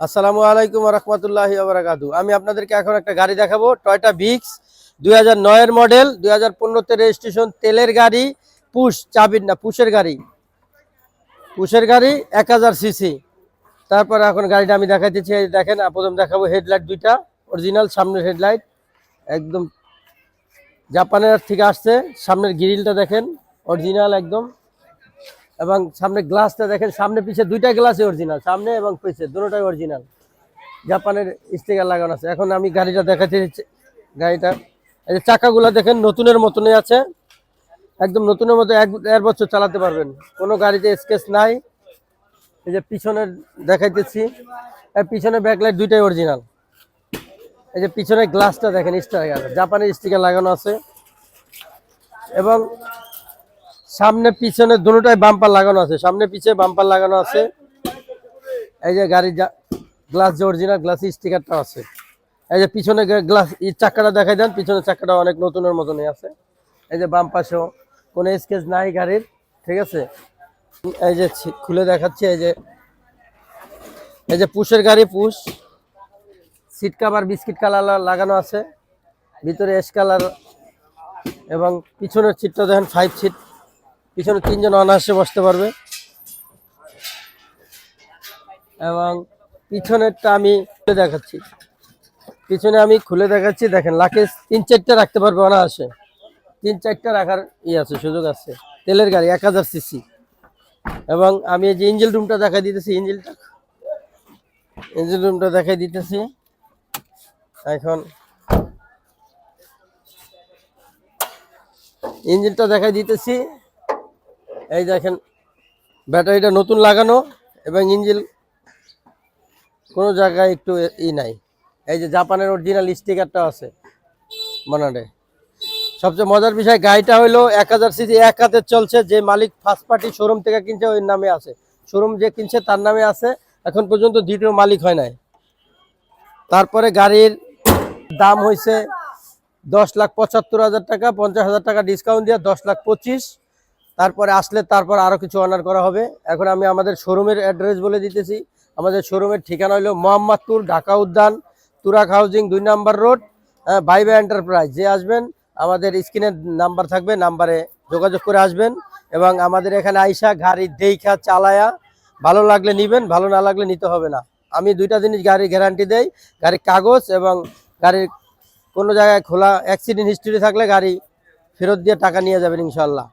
আসসালামু আলাইকুম ওয়া রাহমাতুল্লাহি ওয়া বারাকাতুহু। আমি আপনাদেরকে এখন একটা গাড়ি দেখাবো, টয়োটা ভিক্স 2009 এর মডেল, 2015 তে রেজিস্ট্রেশন, তেলের গাড়ি, পুশ চাবির না, পুশের গাড়ি 1000 সিসি। তারপর এখন গাড়িটা আমি দেখাইতেছি, এই দেখেন। প্রথম দেখাবো হেডলাইট দুইটা অরিজিনাল, সামনের হেডলাইট একদম জাপানের থেকে আসছে। সামনের গ্রিলটা দেখেন অরিজিনাল একদম, এবং সামনে গ্লাসটা দেখেন, সামনে পিছে দুইটা গ্লাসই অরিজিনাল, সামনে এবং পিছে দুটোটাই অরিজিনাল, জাপানের স্টিকার লাগানো আছে। এখন আমি গাড়িটা দেখাতে দিচ্ছি। গাড়িটা এই যে চাকাগুলো দেখেন নতুনের মতনই আছে, একদম নতুনের মতো, 1 বছর চালাতে পারবেন, কোনো গাড়িতে স্কেচ নাই। এই যে পিছনের দেখাইতেছি, পিছনে ব্যাকলাইট দুইটাই অরিজিনাল। এই যে পিছনের গ্লাসটা দেখেন স্টিকার, জাপানের স্টিকার লাগানো আছে, এবং সামনে পিছনে দুটোটাই বাম্পার লাগানো আছে, সামনে পিছে বাম্পার লাগানো আছে। এই যে গাড়ির গ্লাস যে অরিজিনাল গ্লাস স্টিকারটা আছে। এই যে পিছনে গ্লাস চাকাটা দেখাই দেন, পিছনের চাকাটা অনেক নতুনের মতনই আছে। এই যে বাম পাশেও কোনো স্কেচ নাই গাড়ির, ঠিক আছে। এই যে খুলে দেখাচ্ছি, এই যে পুশের গাড়ি, push seat cover biscuit colour লাগানো আছে, ভিতরে এস কালার, এবং পিছনের সিটটা দেখেন 5 সিট, পিছনে 3 জন অনায়াসে বসতে পারবে। এবং পিছনেরটা আমি খুলে দেখাচ্ছি, পিছনে আমি খুলে দেখাচ্ছি, দেখেন লাকেজ 3-4টা রাখতে পারবে অনায়াসে, 3-4টা রাখার আছে, সুযোগ আছে। তেলের গাড়ি 1000 সিসি। এবং আমি এই যে ইঞ্জিন রুমটা দেখাই দিতেছি, ইঞ্জিন রুমটা দেখাই দিতেছি এখন। ইঞ্জিনটা দেখাই দিতেছি, এই দেখেন ব্যাটারিটা নতুন লাগানো, এবং ইঞ্জিন কোনো জায়গায় একটু নাই। এই যে জাপানের অরিজিনাল স্টিকারটা আছে বানানে। সবচেয়ে মজার বিষয়, গাড়িটা হলো 1000 সিসি, এক হাতে চলছে। যে মালিক ফার্স্ট পার্টি শোরুম থেকে কিনছে ওই নামে আছে, শোরুম যে কিনছে তার নামে আছে, এখন পর্যন্ত দ্বিতীয় মালিক হয় নাই। তারপরে গাড়ির দাম হয়েছে 10,75,000 টাকা, 50,000 টাকা ডিসকাউন্ট দিয়ে 10,25,000। তারপরে আসলে তারপর আরও কিছু অনার করা হবে। এখন আমি আমাদের শোরুমের অ্যাড্রেস বলে দিতেছি। আমাদের শোরুমের ঠিকানা হলো মোহাম্মদপুর, ঢাকা উদ্যান, তুরাক হাউজিং 2 নম্বর রোড, ভাইবা এন্টারপ্রাইজ। যে আসবেন আমাদের স্ক্রিনের নাম্বার থাকবে, নাম্বারে যোগাযোগ করে আসবেন। এবং আমাদের এখানে আইসা গাড়ি দেখা চালায়া ভালো লাগলে নিবেন, ভালো না লাগলে নিতে হবে না। আমি 2টা জিনিস গাড়ির গ্যারান্টি দেই, গাড়ির কাগজ এবং গাড়ির কোনো জায়গায় খোলা অ্যাক্সিডেন্ট হিস্ট্রি থাকলে গাড়ি ফেরত দিয়ে টাকা নিয়ে যাবেন ইনশাল্লাহ।